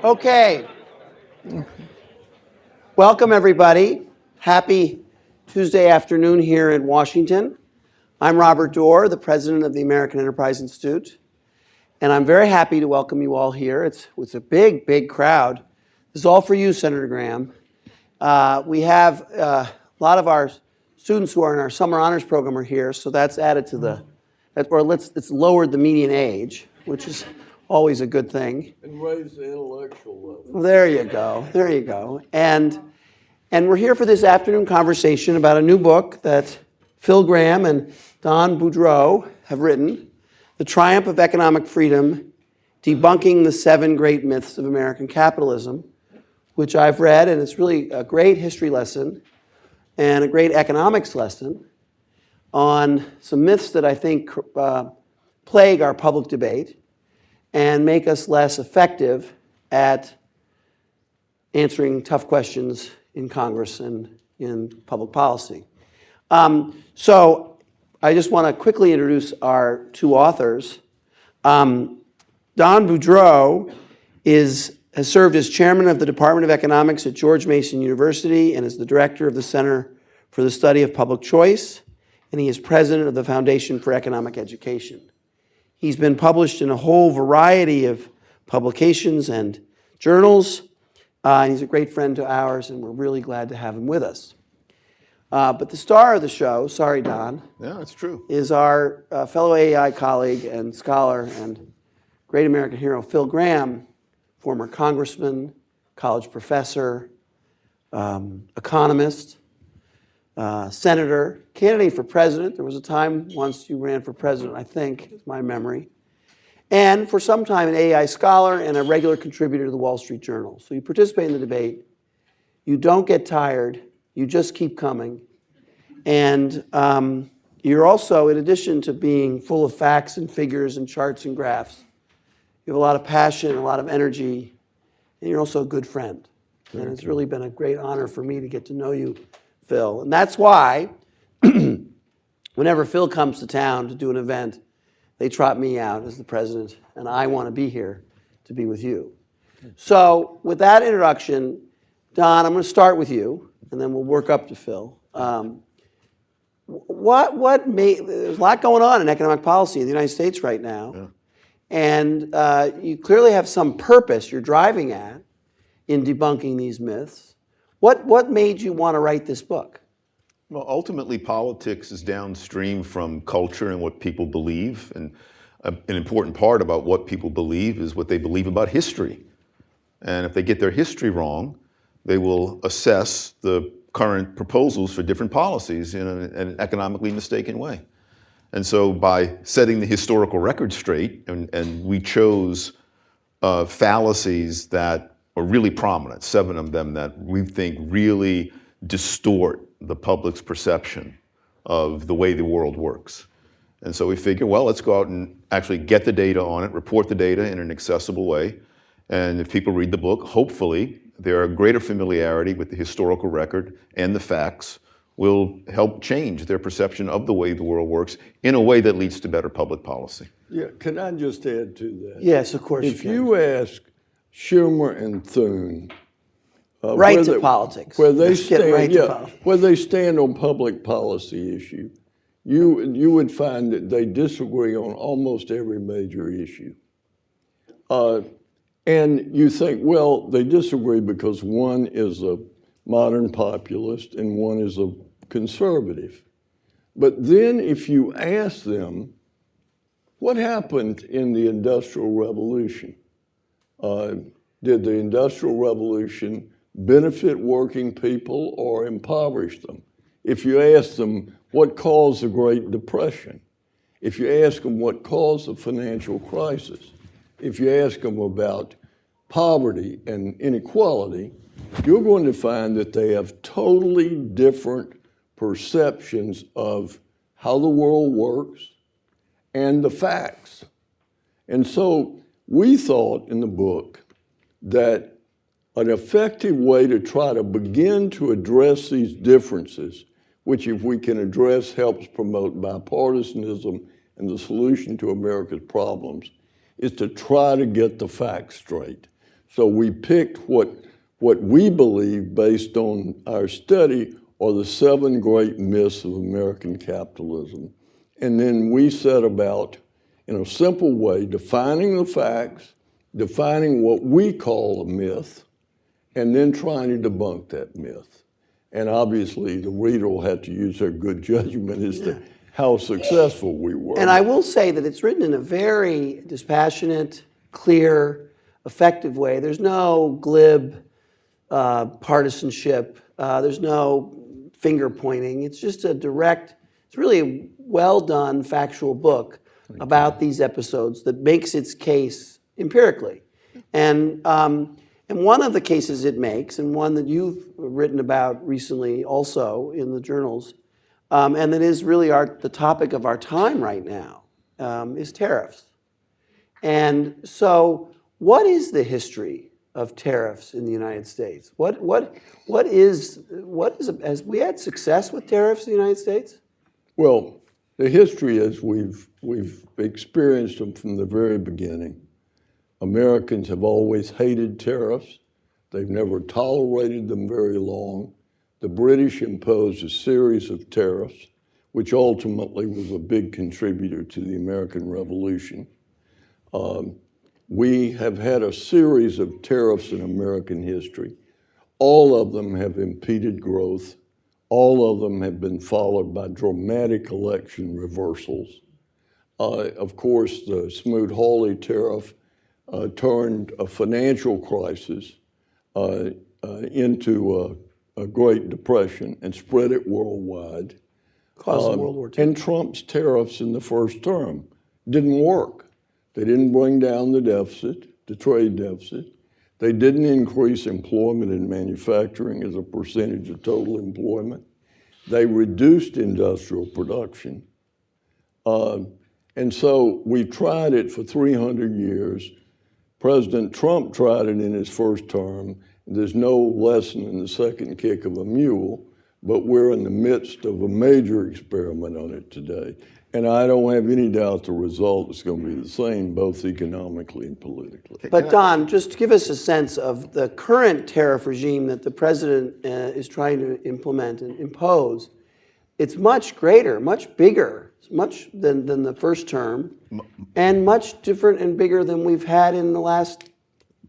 Okay. Welcome, everybody. Happy Tuesday afternoon here in Washington. I'm Robert Doar, the president of the American Enterprise Institute, and I'm very happy to welcome you all here. It's a big crowd. This is all for you, Senator Gramm. We have a lot of our students who are in our summer honors program are here, so that's added to it's lowered the median age, which is always a good thing. And raise the intellectual level. There you go. And we're here for this afternoon conversation about a new book that Phil Gramm and Don Boudreaux have written, The Triumph of Economic Freedom, Debunking the 7 Great Myths of American Capitalism, which I've read, and it's really a great history lesson and a great economics lesson on some myths that I think plague our public debate and make us less effective at answering tough questions in Congress and in public policy. So I just want to quickly introduce our two authors. Don Boudreaux has served as chairman of the Department of Economics at George Mason University and is the director of the Center for the Study of Public Choice, and he is president of the Foundation for Economic Education. He's been published in a whole variety of publications and journals, and he's a great friend to ours, and we're really glad to have him with us. But the star of the show, sorry, Don. Yeah, that's true. Is our fellow AEI colleague and scholar and great American hero, Phil Gramm, former congressman, college professor, economist, senator, candidate for president. There was a time once you ran for president, I think, is my memory. And for some time, an AEI scholar and a regular contributor to the Wall Street Journal. So you participate in the debate. You don't get tired. You just keep coming. And you're also, in addition to being full of facts and figures and charts and graphs, you have a lot of passion, a lot of energy, and you're also a good friend. And it's really been a great honor for me to get to know you, Phil. And that's why whenever Phil comes to town to do an event, they trot me out as the president, and I want to be here to be with you. So with that introduction, Don, I'm going to start with you, and then we'll work up to Phil. There's a lot going on in economic policy in the United States right now. Yeah. And you clearly have some purpose you're driving at in debunking these myths. What made you want to write this book? Well, ultimately, politics is downstream from culture and what people believe. And an important part about what people believe is what they believe about history. And if they get their history wrong, they will assess the current proposals for different policies in an economically mistaken way. And so by setting the historical record straight, and we chose fallacies that are really prominent, 7 of them that we think really distort the public's perception of the way the world works. And so we figured, well, let's go out and actually get the data on it, report the data in an accessible way. And if people read the book, hopefully their greater familiarity with the historical record and the facts will help change their perception of the way the world works in a way that leads to better public policy. Yeah, can I just add to that? Yes, of course. If you ask Schumer and Thune, right to politics. Where they stand on public policy issue, you would find that they disagree on almost every major issue. And you think, well, they disagree because one is a modern populist and one is a conservative. But then if you ask them, what happened in the Industrial Revolution? Did the Industrial Revolution benefit working people or impoverish them? If you ask them what caused the Great Depression, if you ask them what caused the financial crisis, if you ask them about poverty and inequality, you're going to find that they have totally different perceptions of how the world works and the facts. And so we thought in the book that an effective way to try to begin to address these differences, which if we can address helps promote bipartisanism and the solution to America's problems, is to try to get the facts straight. So we picked what we believe, based on our study, are the 7 great myths of American capitalism. And then we set about, in a simple way, defining the facts, defining what we call a myth, and then trying to debunk that myth. And obviously, the reader will have to use their good judgment as to how successful we were. And I will say that it's written in a very dispassionate, clear, effective way. There's no glib partisanship. There's no finger pointing. It's just a direct, it's really a well done factual book about these episodes that makes its case empirically. And one of the cases it makes, and one that you've written about recently also in the journals, and that is really the topic of our time right now, is tariffs. And so what is the history of tariffs in the United States? Has we had success with tariffs in the United States? Well, the history is we've experienced them from the very beginning. Americans have always hated tariffs. They've never tolerated them very long. The British imposed a series of tariffs, which ultimately was a big contributor to the American Revolution. We have had a series of tariffs in American history. All of them have impeded growth. All of them have been followed by dramatic election reversals. Of course, the Smoot-Hawley tariff turned a financial crisis into a Great Depression and spread it worldwide. Caused World War II. And Trump's tariffs in the first term didn't work. They didn't bring down the deficit, the trade deficit. They didn't increase employment in manufacturing as a percentage of total employment. They reduced industrial production. And so we tried it for 300 years. President Trump tried it in his first term. There's no lesson in the second kick of a mule, but we're in the midst of a major experiment on it today. And I don't have any doubt the result is going to be the same, both economically and politically. But Don, just give us a sense of the current tariff regime that the president is trying to implement and impose. It's much greater, much bigger, much than the first term, and much different and bigger than we've had in the last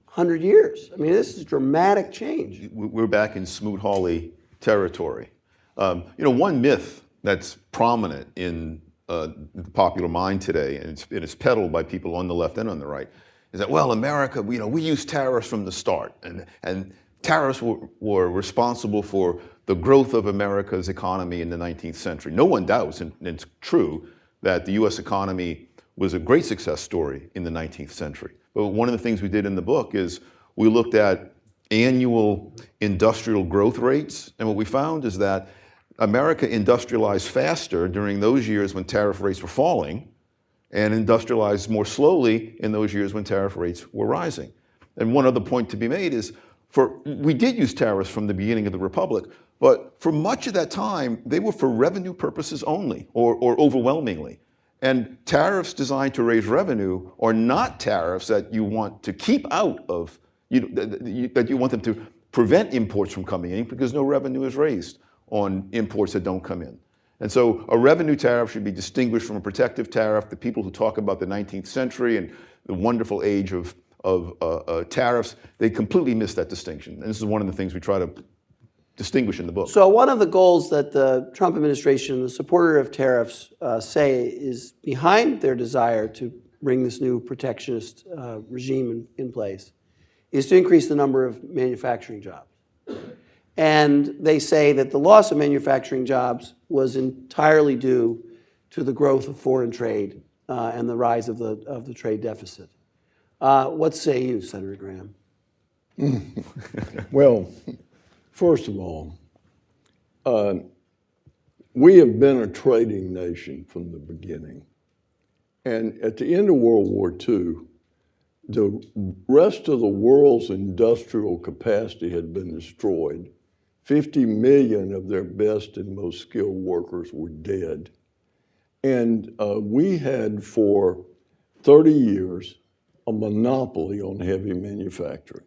100 years. I mean, this is dramatic change. We're back in Smoot-Hawley territory. One myth that's prominent in the popular mind today, and it's peddled by people on the left and on the right, is that, well, America, we used tariffs from the start, and tariffs were responsible for the growth of America's economy in the 19th century. No one doubts, and it's true, that the US economy was a great success story in the 19th century. But one of the things we did in the book is we looked at annual industrial growth rates, and what we found is that America industrialized faster during those years when tariff rates were falling, and industrialized more slowly in those years when tariff rates were rising. And one other point to be made is, we did use tariffs from the beginning of the Republic, but for much of that time, they were for revenue purposes only, or overwhelmingly. And tariffs designed to raise revenue are not tariffs that you want to keep out of, that you want them to prevent imports from coming in, because no revenue is raised on imports that don't come in. And so a revenue tariff should be distinguished from a protective tariff. The people who talk about the 19th century and the wonderful age of tariffs, they completely miss that distinction. And this is one of the things we try to distinguish in the book. So one of the goals that the Trump administration, the supporter of tariffs, say is behind their desire to bring this new protectionist regime in place is to increase the number of manufacturing jobs. And they say that the loss of manufacturing jobs was entirely due to the growth of foreign trade and the rise of the trade deficit. What say you, Senator Gramm? Well, first of all, we have been a trading nation from the beginning. And at the end of World War II, the rest of the world's industrial capacity had been destroyed. 50 million of their best and most skilled workers were dead. And we had for 30 years a monopoly on heavy manufacturing.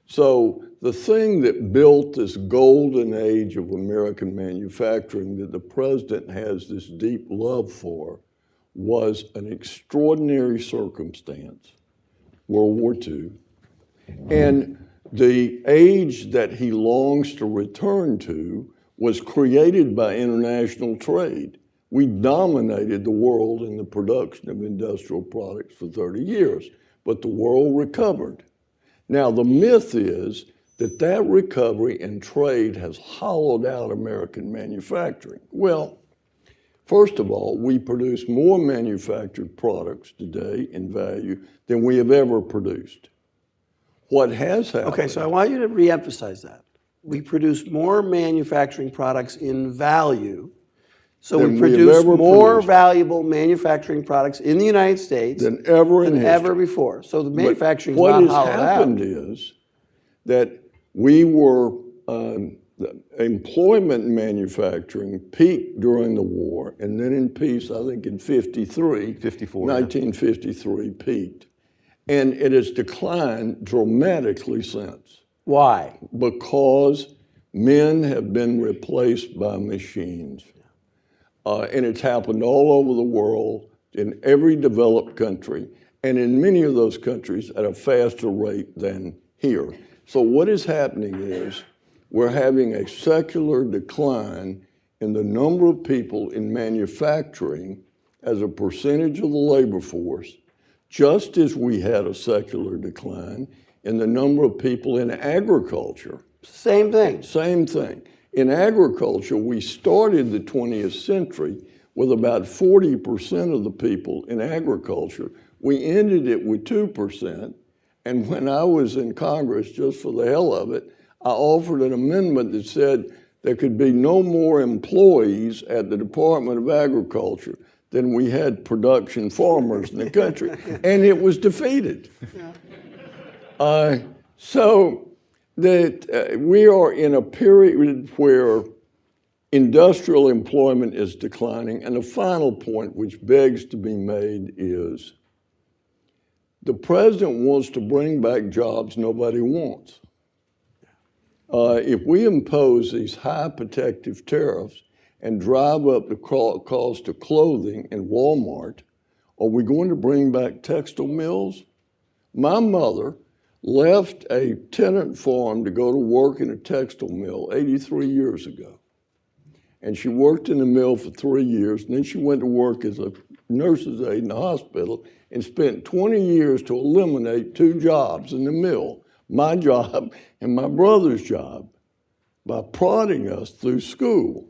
So the thing that built this golden age of American manufacturing that the president has this deep love for was an extraordinary circumstance, World War II. And the age that he longs to return to was created by international trade. We dominated the world in the production of industrial products for 30 years, but the world recovered. Now, the myth is that that recovery in trade has hollowed out American manufacturing. Well, first of all, we produce more manufactured products today in value than we have ever produced. What has happened? Okay, so I want you to reemphasize that. We produce more manufacturing products in value. So Than we we have produce ever more produced. valuable manufacturing products in the United States Than ever in than history. ever before. So the But manufacturing is what not has hollowed happened out. is that we were, the employment in manufacturing peaked during the war, and then in peace, I think in 53, 54, yeah. 1953 peaked. And it has declined dramatically since. Why? Because men have been replaced by machines. And it's happened all over the world, in every developed country, and in many of those countries at a faster rate than here. So what is happening is we're having a secular decline in the number of people in manufacturing as a percentage of the labor force, just as we had a secular decline in the number of people in agriculture. Same thing. Same thing. In agriculture, we started the 20th century with about 40% of the people in agriculture. We ended it with 2%. And when I was in Congress, just for the hell of it, I offered an amendment that said there could be no more employees at the Department of Agriculture than we had production farmers in the country. And it was defeated. So that we are in a period where industrial employment is declining. And the final point, which begs to be made, is the president wants to bring back jobs nobody wants. If we impose these high protective tariffs and drive up the cost of clothing in Walmart, are we going to bring back textile mills? My mother left a tenant farm to go to work in a textile mill 83 years ago. And she worked in the mill for 3 years, and then she went to work as a nurse's aide in the hospital and spent 20 years to eliminate 2 jobs in the mill, my job and my brother's job, by prodding us through school.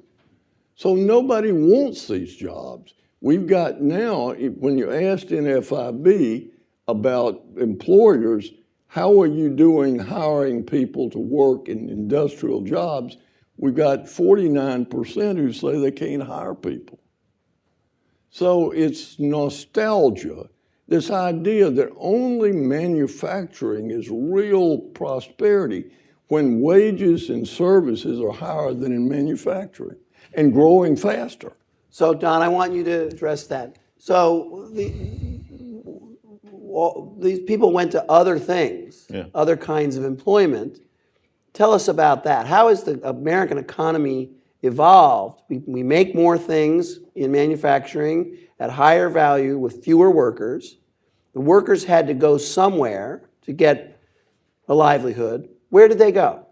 So nobody wants these jobs. We've got now, when you asked in FIB about employers, how are you doing hiring people to work in industrial jobs? We've got 49% who say they can't hire people. So it's nostalgia, this idea that only manufacturing is real prosperity when wages and services are higher than in manufacturing and growing faster. So Don, I want you to address that. So these people went to other things, other kinds of employment. Tell us about that. How has the American economy evolved? We make more things in manufacturing at higher value with fewer workers. The workers had to go somewhere to get a livelihood. Where did they go?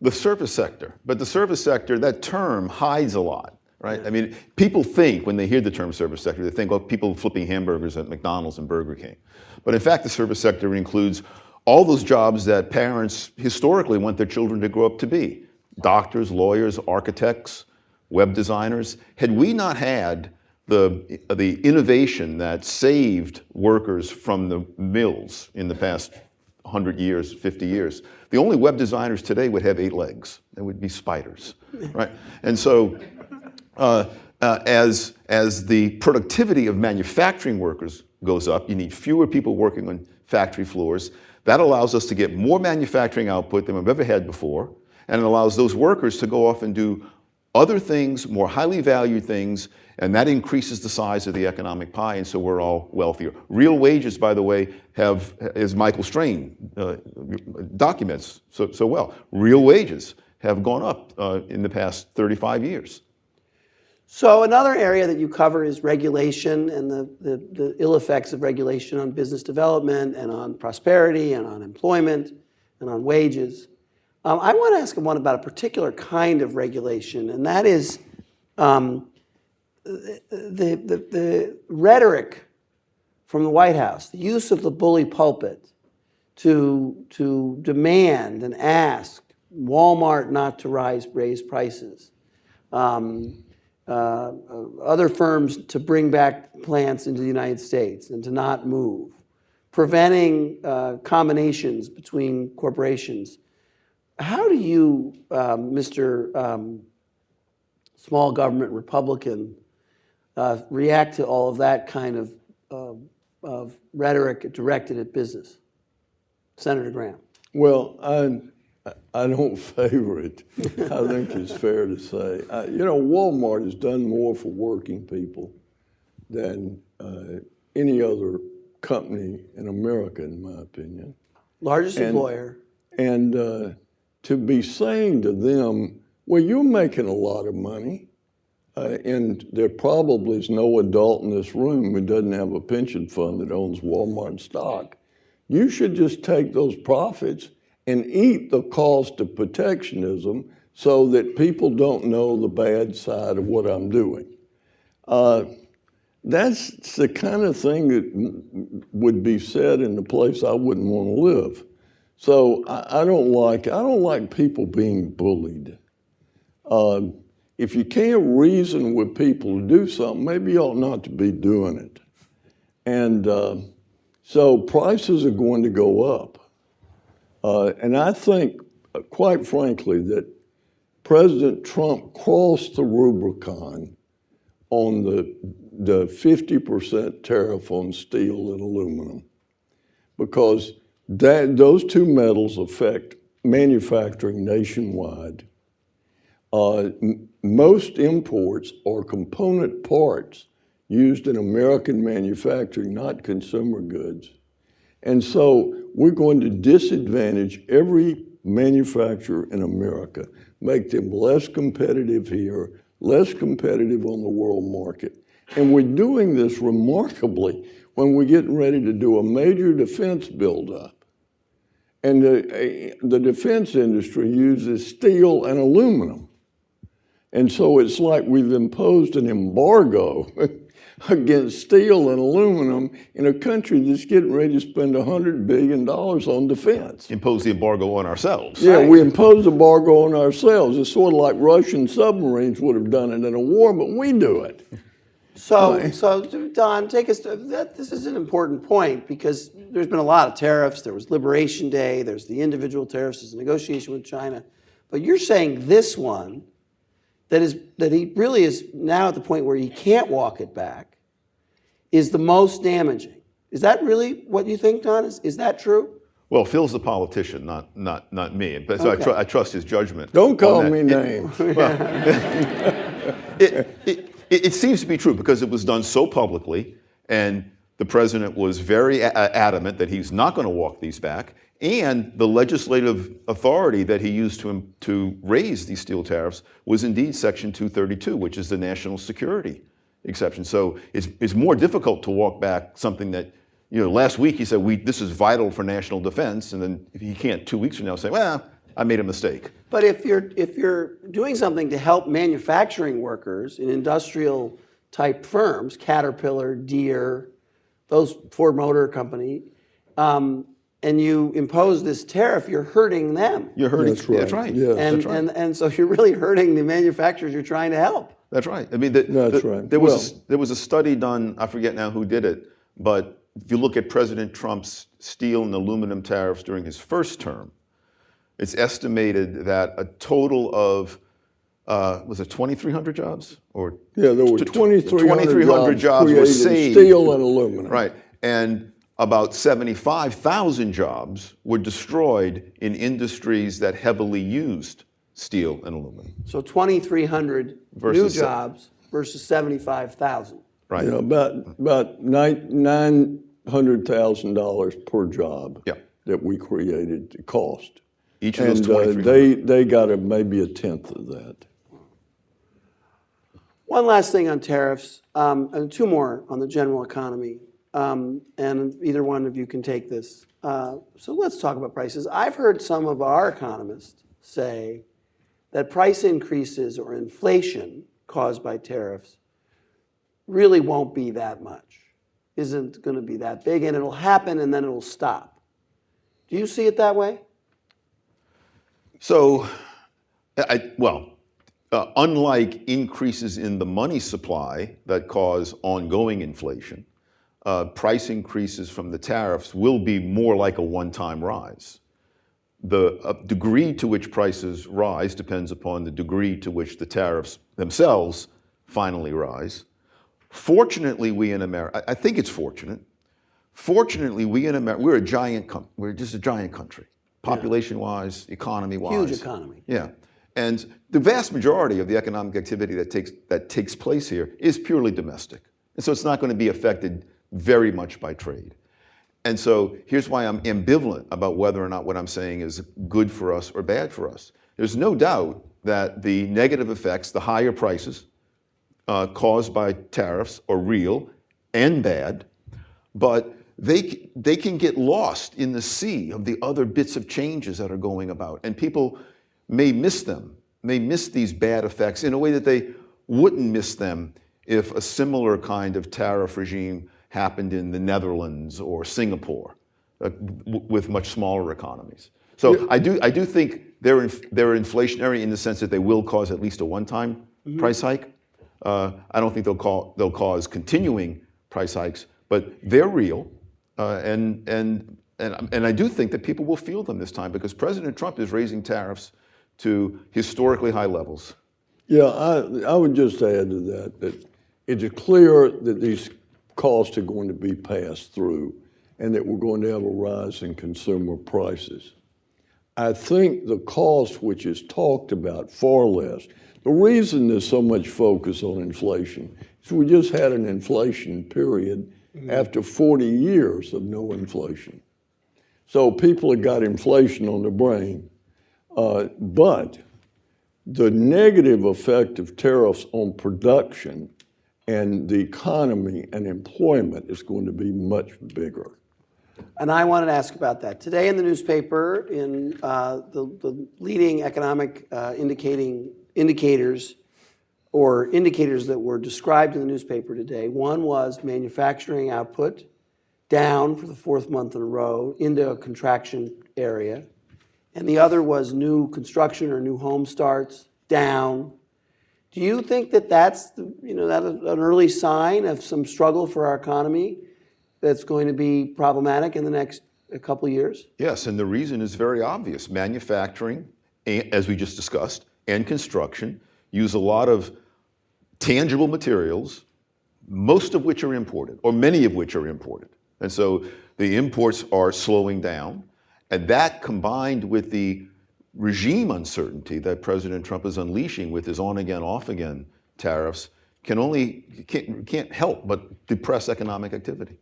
The service sector. But the service sector, that term hides a lot, right? I mean, people think when they hear the term service sector, they think, oh, people flipping hamburgers at McDonald's and Burger King. But in fact, the service sector includes all those jobs that parents historically want their children to grow up to be. Doctors, lawyers, architects, web designers. Had we not had the innovation that saved workers from the mills in the past 100 years, 50 years, the only web designers today would have 8 legs. They would be spiders, right? And so as the productivity of manufacturing workers goes up, you need fewer people working on factory floors. That allows us to get more manufacturing output than we've ever had before, and it allows those workers to go off and do other things, more highly valued things, and that increases the size of the economic pie, and so we're all wealthier. Real wages, by the way, have, as Michael Strain documents so well, real wages have gone up in the past 35 years. So another area that you cover is regulation and the ill effects of regulation on business development and on prosperity and on employment and on wages. I want to ask one about a particular kind of regulation, and that is the rhetoric from the White House, the use of the bully pulpit to demand and ask Walmart not to raise prices, other firms to bring back plants into the United States and to not move, preventing combinations between corporations. How do you, Mr. Small Government Republican, react to all of that kind of rhetoric directed at business? Senator Gramm. Well, I don't favor it. I think it's fair to say. Walmart has done more for working people than any other company in America, in my opinion. Largest employer. And to be saying to them, well, you're making a lot of money, and there probably is no adult in this room who doesn't have a pension fund that owns Walmart stock. You should just take those profits and eat the cost of protectionism so that people don't know the bad side of what I'm doing. That's the kind of thing that would be said in the place I wouldn't want to live. So I don't like people being bullied. If you can't reason with people to do something, maybe you ought not to be doing it. And so prices are going to go up. And I think, quite frankly, that President Trump crossed the Rubicon on the 50% tariff on steel and aluminum, because those two metals affect manufacturing nationwide. Most imports are component parts used in American manufacturing, not consumer goods. And so we're going to disadvantage every manufacturer in America, make them less competitive here, less competitive on the world market. And we're doing this remarkably when we're getting ready to do a major defense buildup. And the defense industry uses steel and aluminum. And so it's like we've imposed an embargo against steel and aluminum in a country that's getting ready to spend $100 billion on defense. Impose the embargo on ourselves. Yeah, we impose embargo on ourselves. It's sort of like Russian submarines would have done it in a war, but we do it. So Don, take us to that. This is an important point because there's been a lot of tariffs. There was Liberation Day. There's the individual tariffs. There's a negotiation with China. But you're saying this one, that he really is now at the point where he can't walk it back, is the most damaging. Is that really what you think, Don? Is that true? Well, Phil's the politician, not me. But so Okay. I trust his judgment. Don't call me names. It seems to be true because it was done so publicly, and the president was very adamant that he's not going to walk these back, and the legislative authority that he used to raise these steel tariffs was indeed Section 232, which is the national security exception. So it's more difficult to walk back something that, last week he said, this is vital for national defense, and then he can't 2 weeks from now say, well, I made a mistake. But if you're doing something to help manufacturing workers in industrial type firms, Caterpillar, Deere, those Ford Motor Company, and you impose this tariff, you're hurting them. You're hurting. That's right. That's right. Yes. And, That's right. and so you're really hurting the manufacturers you're trying to help. That's right. I mean, That's right. There was a study done. I forget now who did it, but if you look at President Trump's steel and aluminum tariffs during his first term, it's estimated that a total of was it 2,300 jobs or Yeah, there were 2,300 jobs were saved. Steel and aluminum. Right, and about 75,000 jobs were destroyed in industries that heavily used steel and aluminum. So 2,300 new Versus jobs versus 75,000. Right. You know, about $900,000 per job Yeah. that we created the cost. Each of those And 2,300. they got maybe a tenth of that. One last thing on tariffs, and two more on the general economy, and either one of you can take this. So let's talk about prices. I've heard some of our economists say that price increases or inflation caused by tariffs really won't be that much, isn't going to be that big, and it'll happen and then it'll stop. Do you see it that way? So, unlike increases in the money supply that cause ongoing inflation, price increases from the tariffs will be more like a one-time rise. The degree to which prices rise depends upon the degree to which the tariffs themselves finally rise. Fortunately, we in America, I think it's fortunate. Fortunately, we in America, we're just a giant country, population-wise, economy-wise. Huge economy. Yeah, and the vast majority of the economic activity that takes place here is purely domestic, and so it's not going to be affected very much by trade. And so here's why I'm ambivalent about whether or not what I'm saying is good for us or bad for us. There's no doubt that the negative effects, the higher prices caused by tariffs, are real and bad, but they can get lost in the sea of the other bits of changes that are going about. And people may miss them, may miss these bad effects in a way that they wouldn't miss them if a similar kind of tariff regime happened in the Netherlands or Singapore with much smaller economies. So I do think they're inflationary in the sense that they will cause at least a one-time price hike. I don't think they'll cause continuing price hikes, but they're real. And I do think that people will feel them this time because President Trump is raising tariffs to historically high levels. Yeah, I would just add to that it's clear that these costs are going to be passed through and that we're going to have a rise in consumer prices. I think the cost, which is talked about far less, the reason there's so much focus on inflation is we just had an inflation period after 40 years of no inflation. So people have got inflation on their brain, but the negative effect of tariffs on production and the economy and employment is going to be much bigger. And I wanted to ask about that. Today in the newspaper, in the leading economic indicators that were described in the newspaper today, one was manufacturing output down for the fourth month in a row into a contraction area. And the other was new construction or new home starts down. Do you think that that's an early sign of some struggle for our economy that's going to be problematic in the next couple of years? Yes, and the reason is very obvious. Manufacturing, as we just discussed, and construction use a lot of tangible materials, most of which are imported, or many of which are imported. And so the imports are slowing down, and that combined with the regime uncertainty that President Trump is unleashing with his on-again, off-again tariffs can't help but depress economic activity.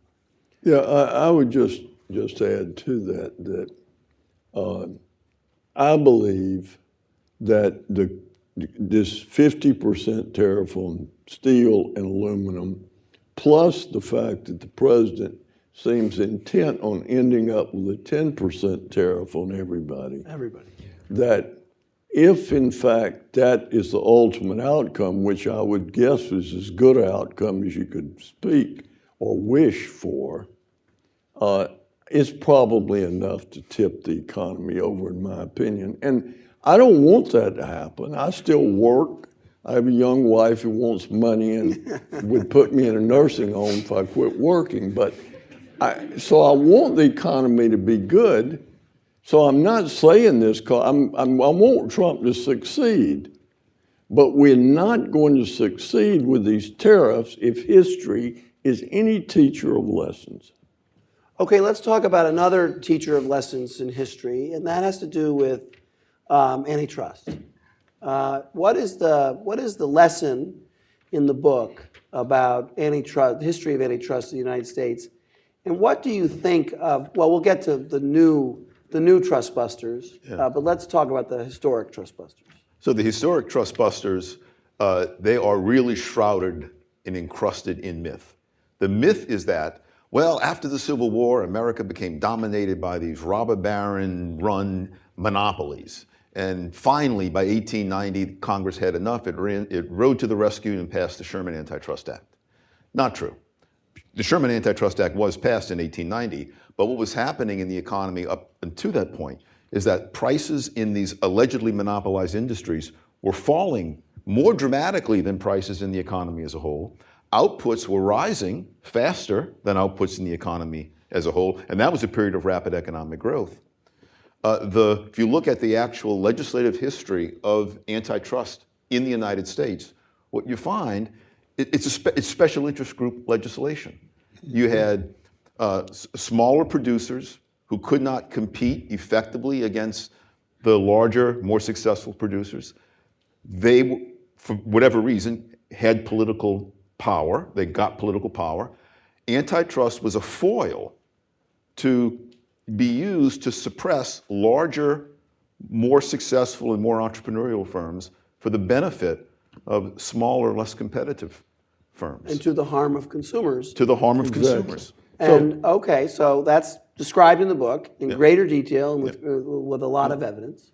Yeah, I would just add to that I believe that this 50% tariff on steel and aluminum, plus the fact that the president seems intent on ending up with a 10% tariff on everybody. That if in fact that is the ultimate outcome, which I would guess is as good an outcome as you could speak or wish for, it's probably enough to tip the economy over, in my opinion. And I don't want that to happen. I still work. I have a young wife who wants money and would put me in a nursing home if I quit working. So I want the economy to be good. So I'm not saying this because I want Trump to succeed, but we're not going to succeed with these tariffs if history is any teacher of lessons. Okay, let's talk about another teacher of lessons in history, and that has to do with antitrust. What is the lesson in the book about antitrust, history of antitrust in the United States, and what do you think of? Well, we'll get to the new trust busters, but let's talk about the historic trust busters. So the historic trust busters, they are really shrouded and encrusted in myth. The myth is that, well, after the Civil War, America became dominated by these robber baron-run monopolies. And finally, by 1890, Congress had enough. It rode to the rescue and passed the Sherman Antitrust Act. Not true. The Sherman Antitrust Act was passed in 1890, but what was happening in the economy up until that point is that prices in these allegedly monopolized industries were falling more dramatically than prices in the economy as a whole. Outputs were rising faster than outputs in the economy as a whole, and that was a period of rapid economic growth. If you look at the actual legislative history of antitrust in the United States, what you find, it's special interest group legislation. You had smaller producers who could not compete effectively against the larger, more successful producers. They, for whatever reason, had political power. They got political power. Antitrust was a foil to be used to suppress larger, more successful and more entrepreneurial firms for the benefit of smaller, less competitive firms. And to the harm of consumers. To the harm of consumers. And okay, so that's described in the book in greater detail and with a lot of evidence.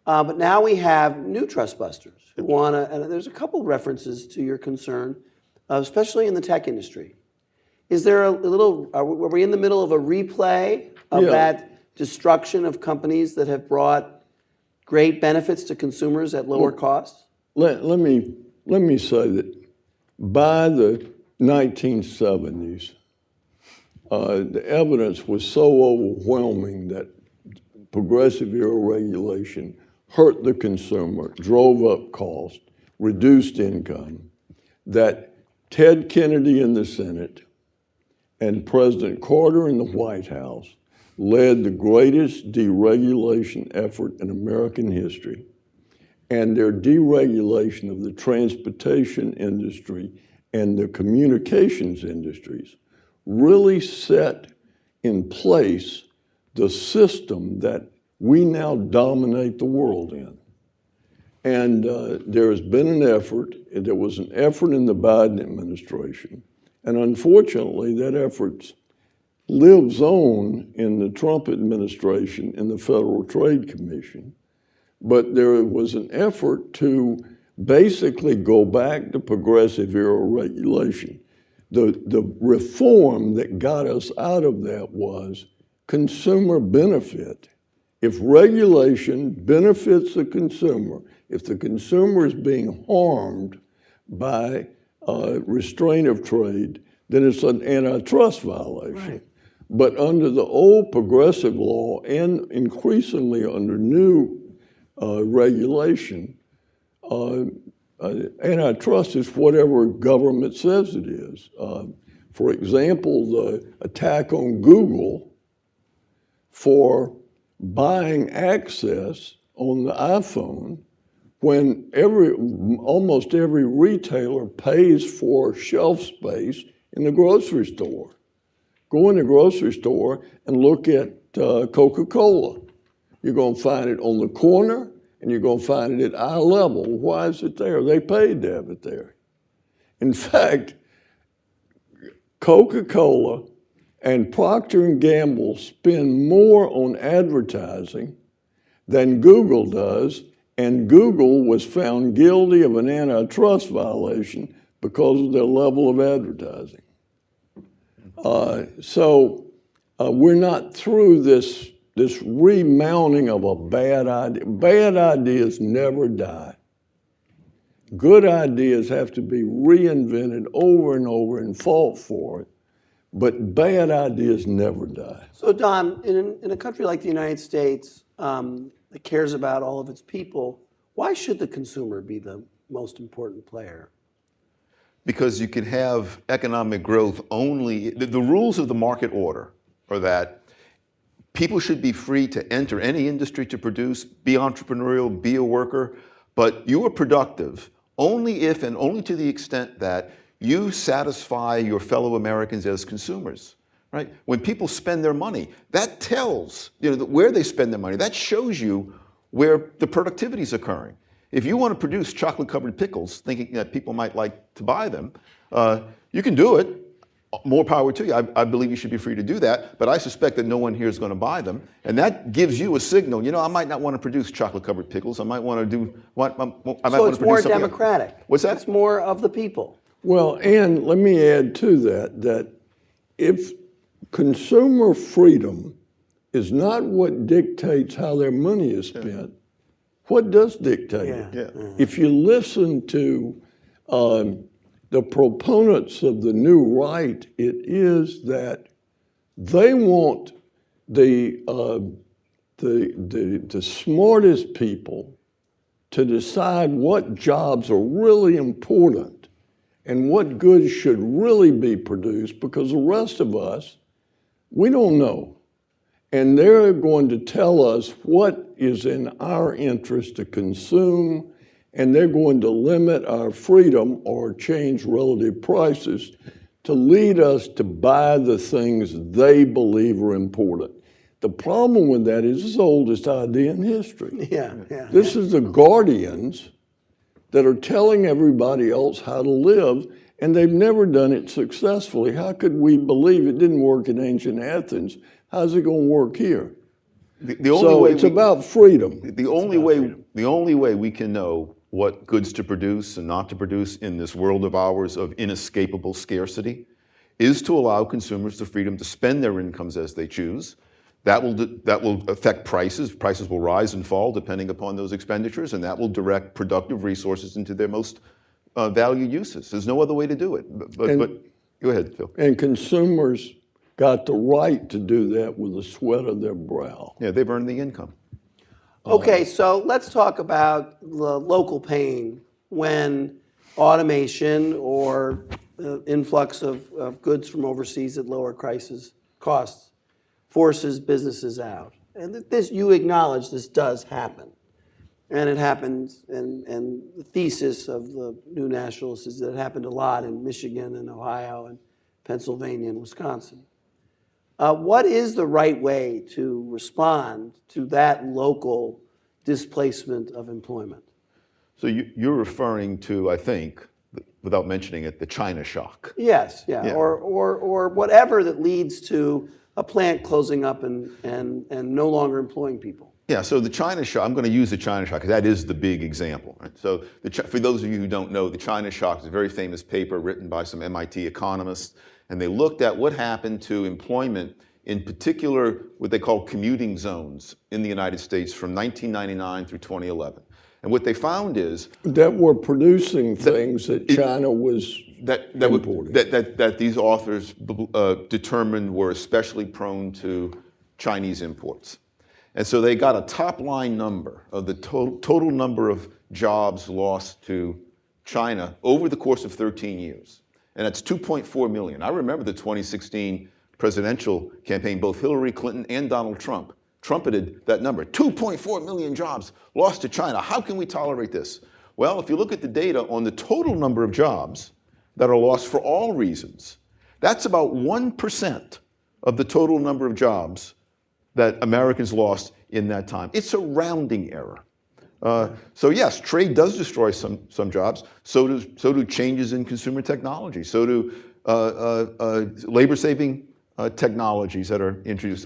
But now we have new trust busters who want to, and there's a couple references to your concern, especially in the tech industry. Is there a little, are we in the middle of a replay of that destruction of companies that have brought great benefits to consumers at lower costs? Let me say that by the 1970s, the evidence was so overwhelming that progressive era regulation hurt the consumer, drove up cost, reduced income, that Ted Kennedy in the Senate and President Carter in the White House led the greatest deregulation effort in American history, and their deregulation of the transportation industry and the communications industries really set in place the system that we now dominate the world in. And there has been an effort, there was an effort in the Biden administration, and unfortunately that effort lives on in the Trump administration in the Federal Trade Commission. But there was an effort to basically go back to progressive era regulation. The reform that got us out of that was consumer benefit. If regulation benefits the consumer, if the consumer is being harmed by restraint of trade, then it's an antitrust violation. Right. But under the old progressive law and increasingly under new regulation, antitrust is whatever government says it is. For example, the attack on Google for buying access on the iPhone when almost every retailer pays for shelf space in the grocery store. Go in the grocery store and look at Coca-Cola. You're going to find it on the corner and you're going to find it at eye level. Why is it there? They paid to have it there. In fact, Coca-Cola and Procter & Gamble spend more on advertising than Google does, and Google was found guilty of an antitrust violation because of their level of advertising. So we're not through this remounting of a bad idea. Bad ideas never die. Good ideas have to be reinvented over and over and fought for it, but bad ideas never die. So Don, in a country like the United States that cares about all of its people, why should the consumer be the most important player? Because you can have economic growth only, the rules of the market order are that people should be free to enter any industry to produce, be entrepreneurial, be a worker, But you are productive only if and only to the extent that you satisfy your fellow Americans as consumers, right? When people spend their money, that tells, where they spend their money. That shows you where the productivity is occurring. If you want to produce chocolate-covered pickles, thinking that people might like to buy them, you can do it. More power to you. I believe you should be free to do that, but I suspect that no one here is going to buy them, and that gives you a signal. I might not want to produce chocolate-covered pickles. I might want to do. I might So want it's to produce more something else. democratic. What's that? It's more of the people. Well, and let me add to that if consumer freedom is not what dictates how their money is spent, what does dictate it? Yeah. If you listen to the proponents of the new right, it is that they want the smartest people to decide what jobs are really important and what goods should really be produced, because the rest of us, we don't know. And they're going to tell us what is in our interest to consume, and they're going to limit our freedom or change relative prices to lead us to buy the things they believe are important. The problem with that is it's the oldest idea in history. Yeah. This is the guardians that are telling everybody else how to live, and they've never done it successfully. How could we believe it didn't work in ancient Athens? How's it going to work here? The only way it's about freedom. The only way we can know what goods to produce and not to produce in this world of ours of inescapable scarcity is to allow consumers the freedom to spend their incomes as they choose. That will affect prices. Prices will rise and fall depending upon those expenditures, and that will direct productive resources into their most valued uses. There's no other way to do it. But go ahead, Phil. And consumers got the right to do that with the sweat of their brow. Yeah, they've earned the income. Okay, so let's talk about the local pain when automation or influx of goods from overseas at lower costs forces businesses out. And this, you acknowledge this does happen. And it happens, and the thesis of the New Nationalists is that it happened a lot in Michigan and Ohio and Pennsylvania and Wisconsin. What is the right way to respond to that local displacement of employment? So you're referring to, I think, without mentioning it, the China shock. Yes, yeah. Or whatever that leads to a plant closing up and no longer employing people. Yeah, so the China shock, I'm going to use the China shock because that is the big example. Right? So for those of you who don't know, the China shock is a very famous paper written by some MIT economists, and they looked at what happened to employment, in particular what they call commuting zones in the United States from 1999 through 2011. And what they found is that were producing things that China was importing. That these authors determined were especially prone to Chinese imports. And so they got a top line number of the total number of jobs lost to China over the course of 13 years. And that's 2.4 million. I remember the 2016 presidential campaign, both Hillary Clinton and Donald Trump trumpeted that number. 2.4 million jobs lost to China. How can we tolerate this? Well, if you look at the data on the total number of jobs that are lost for all reasons, that's about 1% of the total number of jobs that Americans lost in that time. It's a rounding error. So yes, trade does destroy some jobs. So do changes in consumer technology. So do labor-saving technologies that are introduced.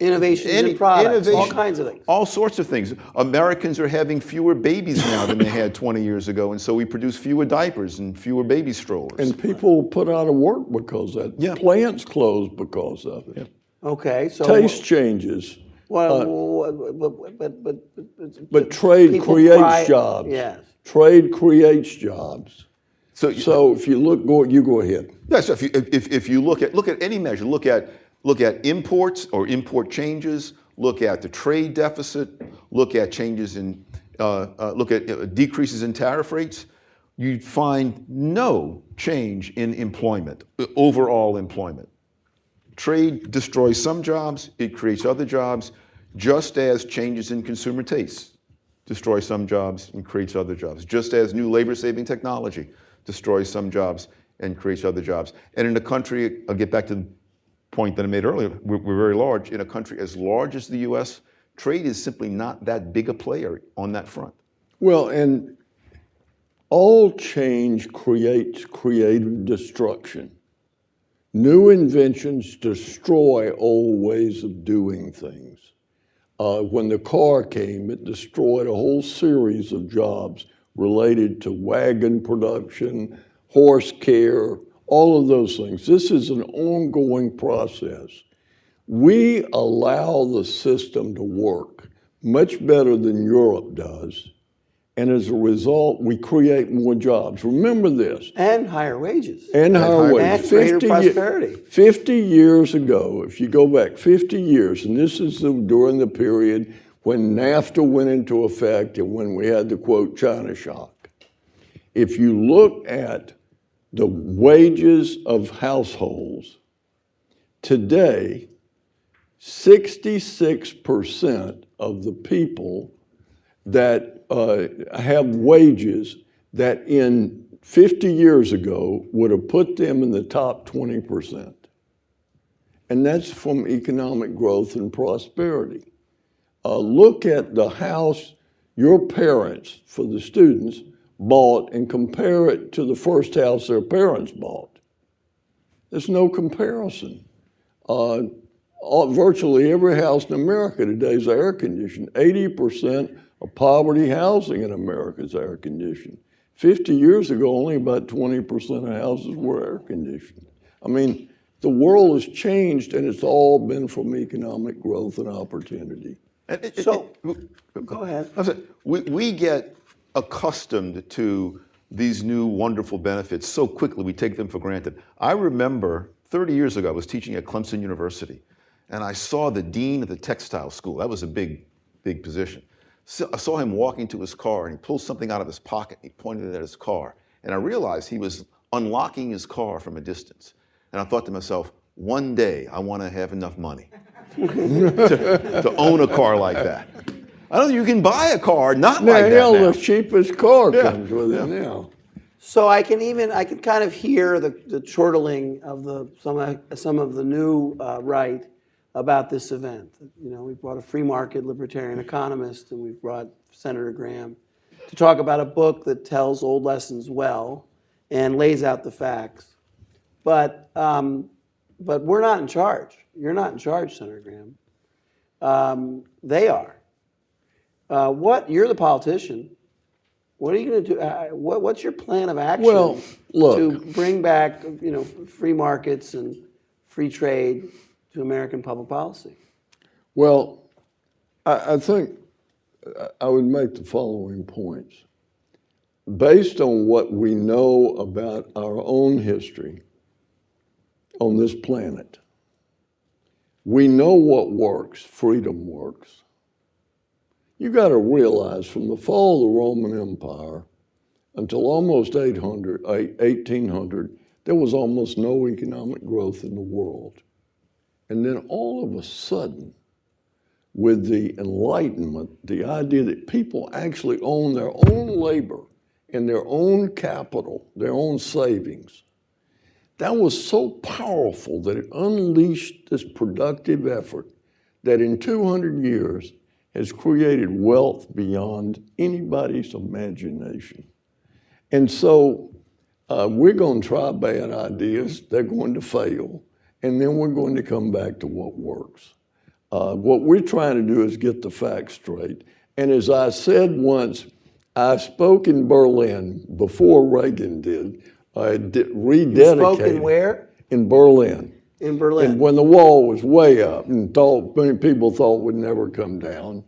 Innovations in products, all kinds of things. All sorts of things. Americans are having fewer babies now than they had 20 years ago, and so we produce fewer diapers and fewer baby strollers. And people put out of work because of that. Yeah. Plants closed because of it. Yeah. Okay, so Taste changes. well, But trade people creates jobs. Yes. Trade creates jobs. So if you look, you go ahead. yeah, so if you look at any measure, look at imports or import changes, look at the trade deficit, look at changes in decreases in tariff rates, you'd find no change in employment, overall employment. Trade destroys some jobs, it creates other jobs, just as changes in consumer tastes destroys some jobs and creates other jobs, just as new labor-saving technology destroys some jobs and creates other jobs. And in a country, I'll get back to the point that I made earlier, we're very large. In a country as large as the US, trade is simply not that big a player on that front. Well, and all change creates creative destruction. New inventions destroy old ways of doing things. When the car came, it destroyed a whole series of jobs related to wagon production, horse care, all of those things. This is an ongoing process. We allow the system to work much better than Europe does. And as a result, we create more jobs. Remember this. And higher wages. And higher wages. And greater prosperity. 50 years ago, if you go back 50 years, and this is during the period when NAFTA went into effect and when we had the, quote, China shock. If you look at the wages of households, today, 66% of the people that have wages that in 50 years ago would have put them in the top 20%. And that's from economic growth and prosperity. Look at the house your parents, for the students, bought and compare it to the first house their parents bought. There's no comparison. Virtually every house in America today is air conditioned. 80% of poverty housing in America is air conditioned. 50 years ago, only about 20% of houses were air conditioned. I mean, the world has changed, and it's all been from economic growth and opportunity. Go ahead. We get accustomed to these new wonderful benefits so quickly, we take them for granted. I remember 30 years ago, I was teaching at Clemson University, and I saw the dean of the textile school. That was a big position. So I saw him walking to his car, and he pulled something out of his pocket, and he pointed it at his car. And I realized he was unlocking his car from a distance. And I thought to myself, one day I want to have enough money to own a car like that. I don't think you can buy a car not like that now. The cheapest car comes with it now. So I can kind of hear the chortling of some of the new right about this event. You know, we brought a free market libertarian economist, and we've brought Senator Gramm to talk about a book that tells old lessons well and lays out the facts. But we're not in charge. You're not in charge, Senator Gramm. They are. You're the politician. What are you going to do? What's your plan of action to bring back, free markets and free trade to American public policy? Well, I think I would make the following points. Based on what we know about our own history on this planet, we know what works. Freedom works. You got to realize from the fall of the Roman Empire until almost 1800, there was almost no economic growth in the world. And then all of a sudden, with the Enlightenment, the idea that people actually own their own labor and their own capital, their own savings, that was so powerful that it unleashed this productive effort that in 200 years has created wealth beyond anybody's imagination. And so we're going to try bad ideas, they're going to fail, and then we're going to come back to what works. What we're trying to do is get the facts straight. And as I said once, I spoke in Berlin before Reagan did. I rededicated. You spoke in where? In Berlin. In Berlin. And when the wall was way up and people thought would never come down.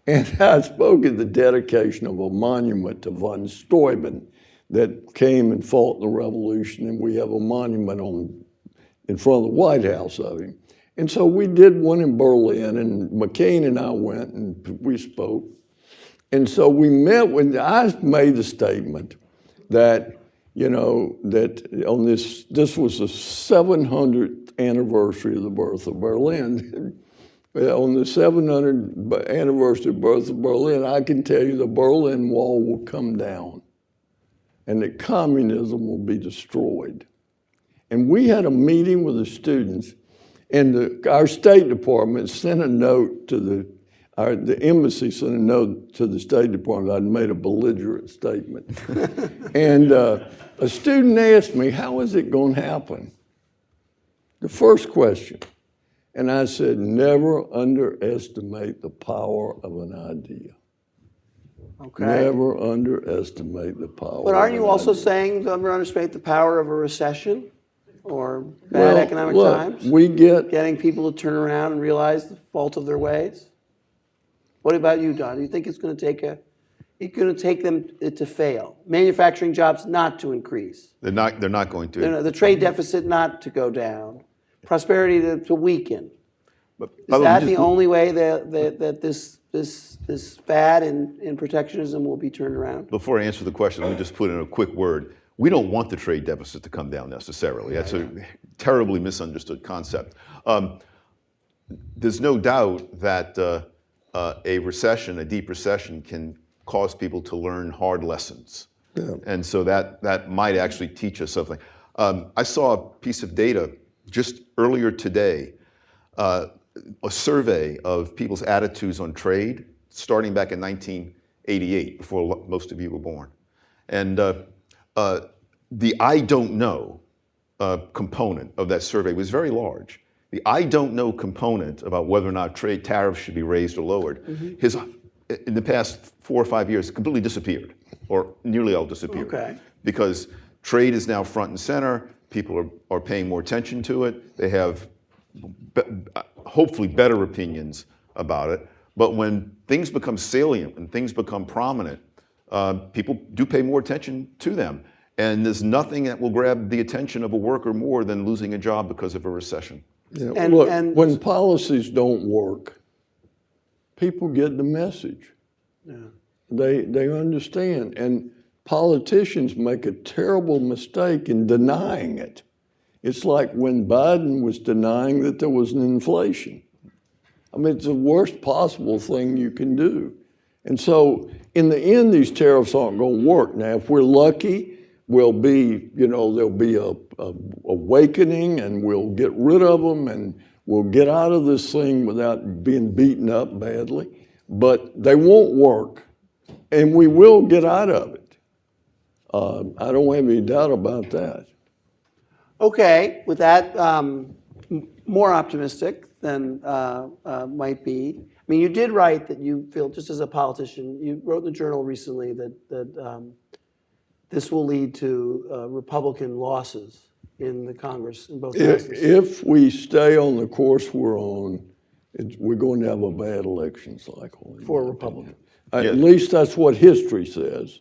And I spoke at the dedication of a monument to von Steuben that came and fought in the revolution, and we have a monument in front of the White House of him. And so we did one in Berlin, and McCain and I went and we spoke. And so we met when I made the statement that, that on this was the 700th anniversary of the birth of Berlin. Well, on the 700th anniversary birth of Berlin, I can tell you the Berlin Wall will come down and that communism will be destroyed. And we had a meeting with the students, and our State Department sent a note to the embassy sent a note to the State Department. I'd made a belligerent statement. And a student asked me, how is it going to happen? The first question. And I said, never underestimate the power of an idea. Okay. Never underestimate the power. But aren't you also idea. saying don't underestimate the power of a recession or bad economic times? We get Getting people to turn around and realize the fault of their ways? What about you, Don? Do you think it's going to take them to fail? Manufacturing jobs not to increase. They're not going to. The trade deficit not to go down. Prosperity to weaken. But Is that the only way that this fad in protectionism will be turned around? Before I answer the question, let me just put in a quick word. We don't want the trade deficit to come down necessarily. That's a terribly misunderstood concept. There's no doubt that a recession, a deep recession, can cause people to learn hard lessons. Yeah. And so that might actually teach us something. I saw a piece of data just earlier today, a survey of people's attitudes on trade, starting back in 1988, before most of you were born. And the I don't know component of that survey was very large. The I don't know component about whether or not trade tariffs should be raised or lowered, in the past 4 or 5 years, completely disappeared, or nearly all disappeared. Okay. Because trade is now front and center. People are paying more attention to it. They have hopefully better opinions about it. But when things become salient and things become prominent, people do pay more attention to them. And there's nothing that will grab the attention of a worker more than losing a job because of a recession. Yeah, And- look, and- when policies don't work, people get the message. Yeah. They understand. And politicians make a terrible mistake in denying it. It's like when Biden was denying that there was an inflation. I mean, it's the worst possible thing you can do. And so in the end, these tariffs aren't going to work. Now, if we're lucky, there'll be a awakening and we'll get rid of them and we'll get out of this thing without being beaten up badly. But they won't work, and we will get out of it. I don't have any doubt about that. Okay, with that, more optimistic than might be. I mean, you did write that you feel, just as a politician, you wrote in the journal recently that this will lead to Republican losses in the Congress, in both houses. If we stay on the course we're on, we're going to have a bad election cycle. For a Republican. At least that's what history says.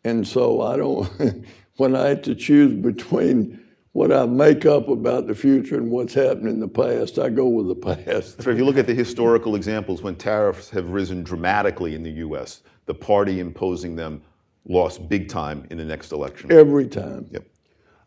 And so I don't, when I have to choose between what I make up about the future and what's happened in the past, I go with the past. So if you look at the historical examples, when tariffs have risen dramatically in the U.S., the party imposing them lost big time in the next election. Every time. Yep.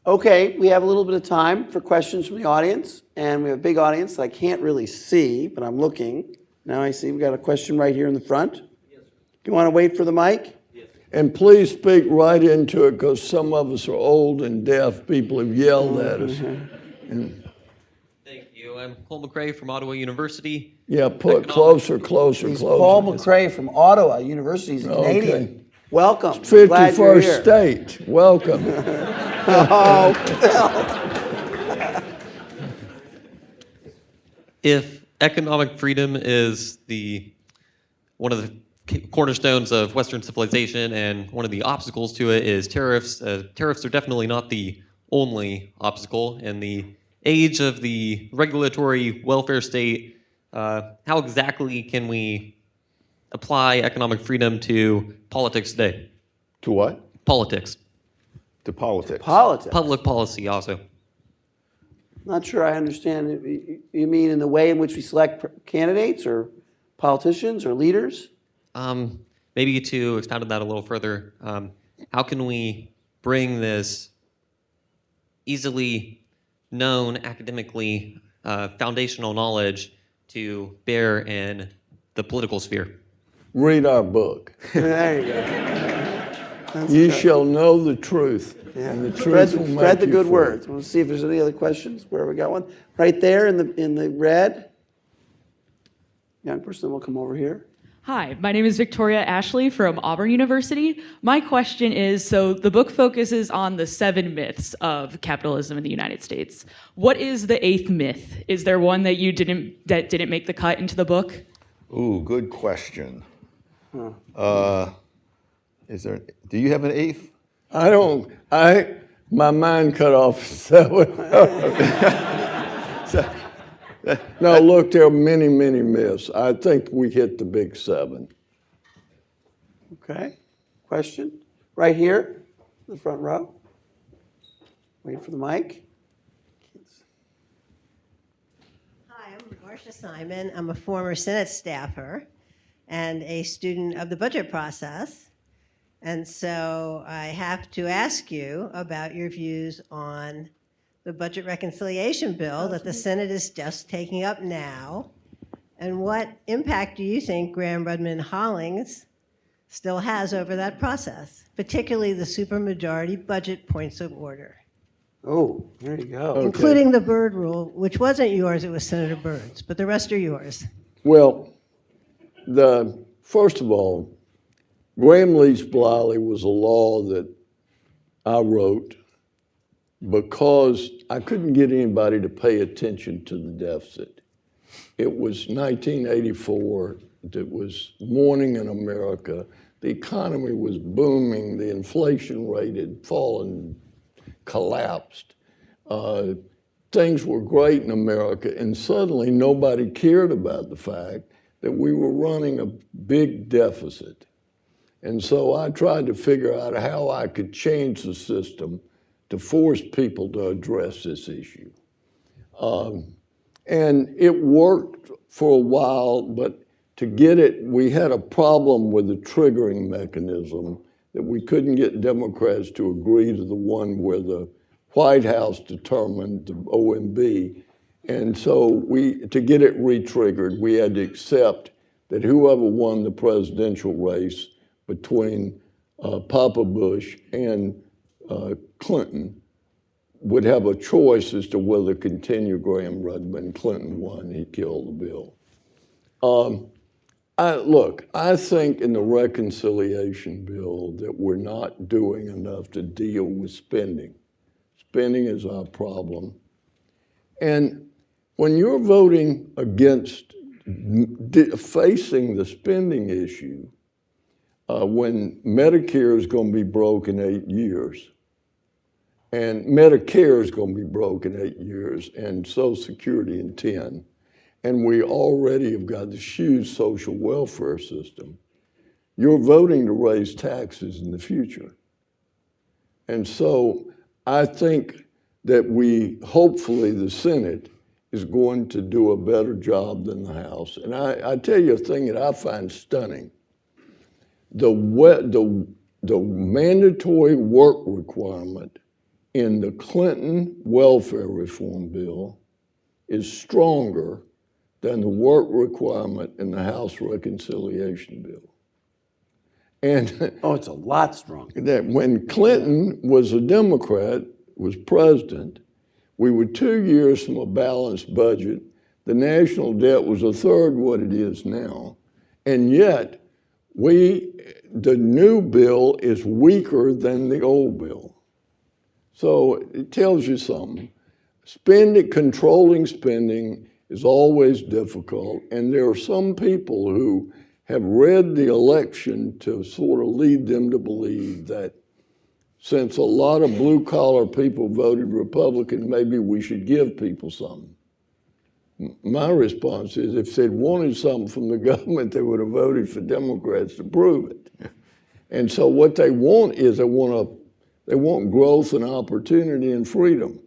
Okay, we have a little bit of time for questions from the audience, and we have a big audience that I can't really see, but I'm looking. Now I see we've got a question right here in the front. Yes, sir. You want to wait for the mic? Yes. And please speak right into it, because some of us are old and deaf. People have yelled at us. Thank you. I'm Paul McRae from Ottawa University. Yeah, put closer. Paul McRae from Ottawa University. He's a Canadian. Okay. Welcome. Glad you're 51st here. state. Welcome. Oh, Phil. If economic freedom is one of the cornerstones of Western civilization and one of the obstacles to it is tariffs, tariffs are definitely not the only obstacle. In the age of the regulatory welfare state, how exactly can we apply economic freedom to politics today? To what? Politics. To politics. Politics. Public policy also. Not sure I understand. You mean in the way in which we select candidates or politicians or leaders? Maybe to expound on that a little further, how can we bring this easily known academically foundational knowledge to bear in the political sphere? Read our book. There you go. You shall know the truth, Yeah. and the truth will make Spread the you good free. words. We'll see if there's any other questions. Where we got one? Right there in the red. Young person will come over here. Hi, my name is Victoria Ashley from Auburn University. My question is, so the book focuses on the 7 myths of capitalism in the United States. What is the 8th myth? Is there one that didn't make the cut into the book? Ooh, good question. Do you have an 8th? My mind cut off 7. No, look, there are many, many myths. I think we hit the big 7. Okay. Question? Right here, the front row. Wait for the mic. Hi, I'm Marcia Simon. I'm a former Senate staffer and a student of the budget process. And so I have to ask you about your views on the budget reconciliation bill that the Senate is just taking up now. And what impact do you think Gramm, Rudman, Hollings still has over that process, particularly the supermajority budget points of order? Oh, there you go. Including the Byrd rule, which wasn't yours, it was Senator Byrd's, but the rest are yours. Well, first of all, Gramm-Leach-Bliley was a law that I wrote because I couldn't get anybody to pay attention to the deficit. It was 1984. It was morning in America. The economy was booming. The inflation rate had fallen, collapsed. Things were great in America, and suddenly nobody cared about the fact that we were running a big deficit. And so I tried to figure out how I could change the system to force people to address this issue. And it worked for a while, but to get it, we had a problem with the triggering mechanism that we couldn't get Democrats to agree to the one where the White House determined the OMB. And so to get it re-triggered, we had to accept that whoever won the presidential race between Papa Bush and Clinton would have a choice as to whether to continue Gramm, Rudman. Clinton won, he killed the bill. I think in the reconciliation bill that we're not doing enough to deal with spending. Spending is our problem. And when you're voting against facing the spending issue, when Medicare is going to be broke in 8 years, and Medicare is going to be broke in 8 years, and Social Security in 10, and we already have got this huge social welfare system, you're voting to raise taxes in the future. And so I think that hopefully the Senate is going to do a better job than the House. And I tell you a thing that I find stunning. The mandatory work requirement in the Clinton welfare reform bill is stronger than the work requirement in the House reconciliation bill. And Oh, it's a lot stronger. that when Clinton was a Democrat, was president, we were 2 years from a balanced budget. The national debt was a third what it is now. And yet, the new bill is weaker than the old bill. So it tells you something. Controlling spending is always difficult, and there are some people who have read the election to sort of lead them to believe that since a lot of blue-collar people voted Republican, maybe we should give people something. My response is if they'd wanted something from the government, they would have voted for Democrats to prove it. And so what they want is they want growth and opportunity and freedom.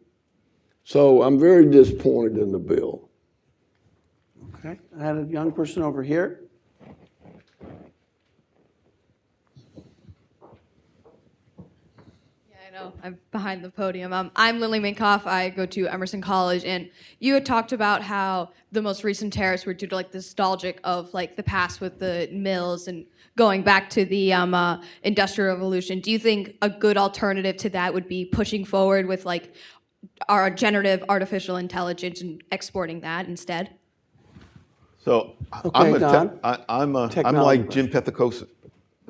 So I'm very disappointed in the bill. Okay. I had a young person over here. I know, I'm behind the podium. I'm Lily Minkoff. I go to Emerson College, and you had talked about how the most recent tariffs were due to like the nostalgic of like the past with the mills and going back to the Industrial Revolution. Do you think a good alternative to that would be pushing forward with like our generative artificial intelligence and exporting that instead? So Okay, Don. I'm Technology like Jim Pethokousas.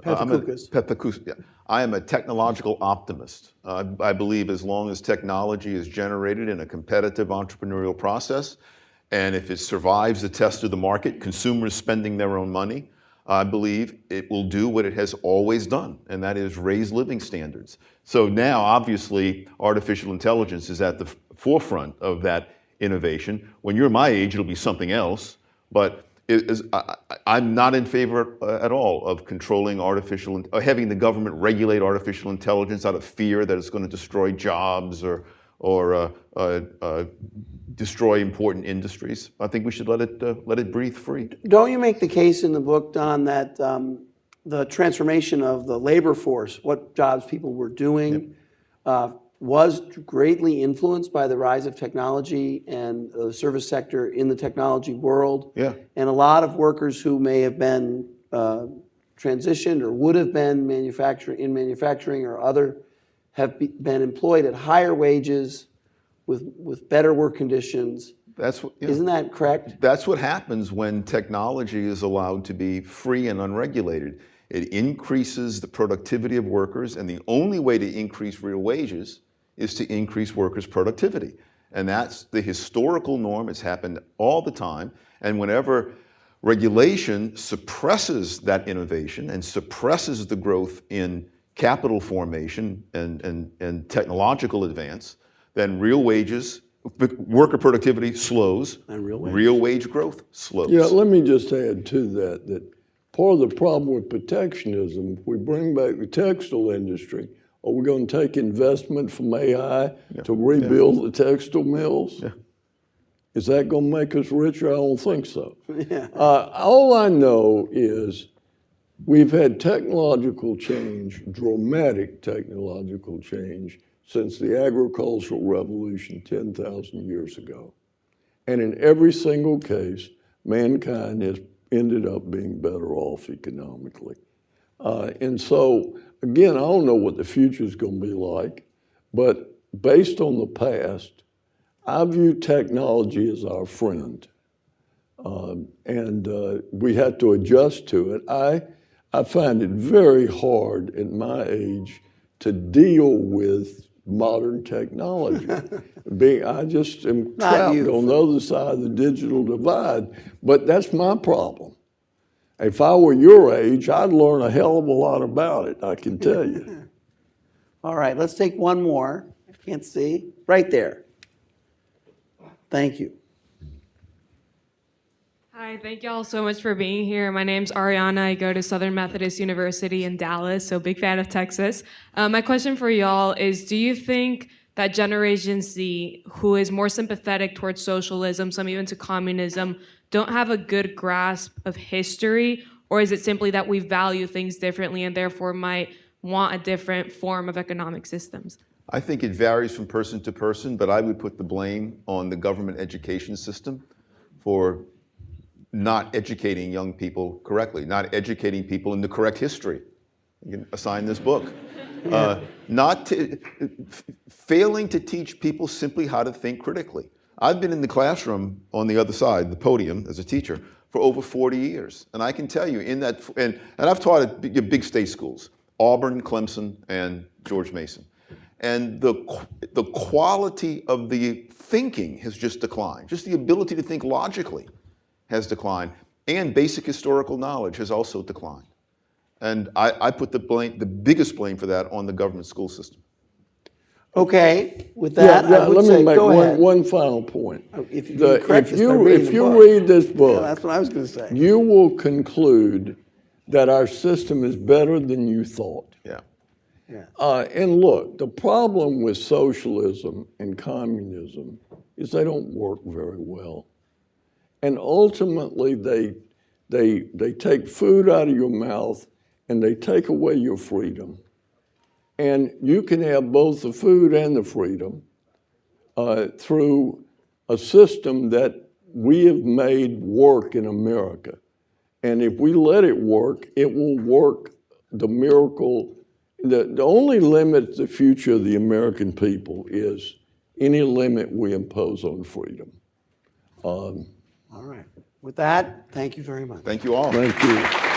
Pethokousas. Yeah. I am a technological optimist. I believe as long as technology is generated in a competitive entrepreneurial process, and if it survives the test of the market, consumers spending their own money, I believe it will do what it has always done, and that is raise living standards. So now, obviously, artificial intelligence is at the forefront of that innovation. When you're my age, it'll be something else, but I'm not in favor at all of controlling having the government regulate artificial intelligence out of fear that it's going to destroy jobs or destroy important industries. I think we should let it breathe free. Don't you make the case in the book, Don, that the transformation of the labor force, what jobs people were doing, was greatly influenced by the rise of technology and the service sector in the technology world? Yeah. And a lot of workers who may have been transitioned or would have been manufacturing or other have been employed at higher wages with better work conditions. Isn't that correct? That's what happens when technology is allowed to be free and unregulated. It increases the productivity of workers, and the only way to increase real wages is to increase workers' productivity. And that's the historical norm. It's happened all the time. And whenever regulation suppresses that innovation and suppresses the growth in capital formation and technological advance, then real wages, worker productivity slows, And real wage growth slows. Yeah, let me just add to that part of the problem with protectionism, if we bring back the textile industry, are we going to take investment from AI to rebuild the textile mills? Yeah. Is that going to make us richer? I don't think so. All I know is we've had technological change, dramatic technological change, since the agricultural revolution 10,000 years ago. And in every single case, mankind has ended up being better off economically. And so, again, I don't know what the future is going to be like, but based on the past, I view technology as our friend. And we had to adjust to it. I find it very hard at my age to deal with modern technology. I just am trapped on the other side of the digital divide, but that's my problem. If I were your age, I'd learn a hell of a lot about it, I can tell you. All right, let's take one more. I can't see. Right there. Thank you. Hi, thank you all so much for being here. My name's Ariana. I go to Southern Methodist University in Dallas, so big fan of Texas. My question for y'all is, do you think that Generation Z, who is more sympathetic towards socialism, some even to communism, don't have a good grasp of history? Or is it simply that we value things differently and therefore might want a different form of economic systems? I think it varies from person to person, but I would put the blame on the government education system for not educating young people correctly, not educating people in the correct history. You can assign this book. Failing to teach people simply how to think critically. I've been in the classroom on the other side, the podium, as a teacher for over 40 years. And I can tell you and I've taught at big state schools, Auburn, Clemson, and George Mason. And the quality of the thinking has just declined. Just the ability to think logically has declined, and basic historical knowledge has also declined. And I put the biggest blame for that on the government school system. Okay, with that, I would let say, me make go ahead. one final point. If you correct this by reading if the you book. read this book, Yeah, that's what I was going to say. you will conclude that our system is better than you thought. Yeah. And look, the problem with socialism and communism is they don't work very well. And ultimately, they take food out of your mouth and they take away your freedom. And you can have both the food and the freedom through a system that we have made work in America. And if we let it work, it will work the miracle. The only limit to the future of the American people is any limit we impose on freedom. All right. With that, thank you very much. Thank you all. Thank you.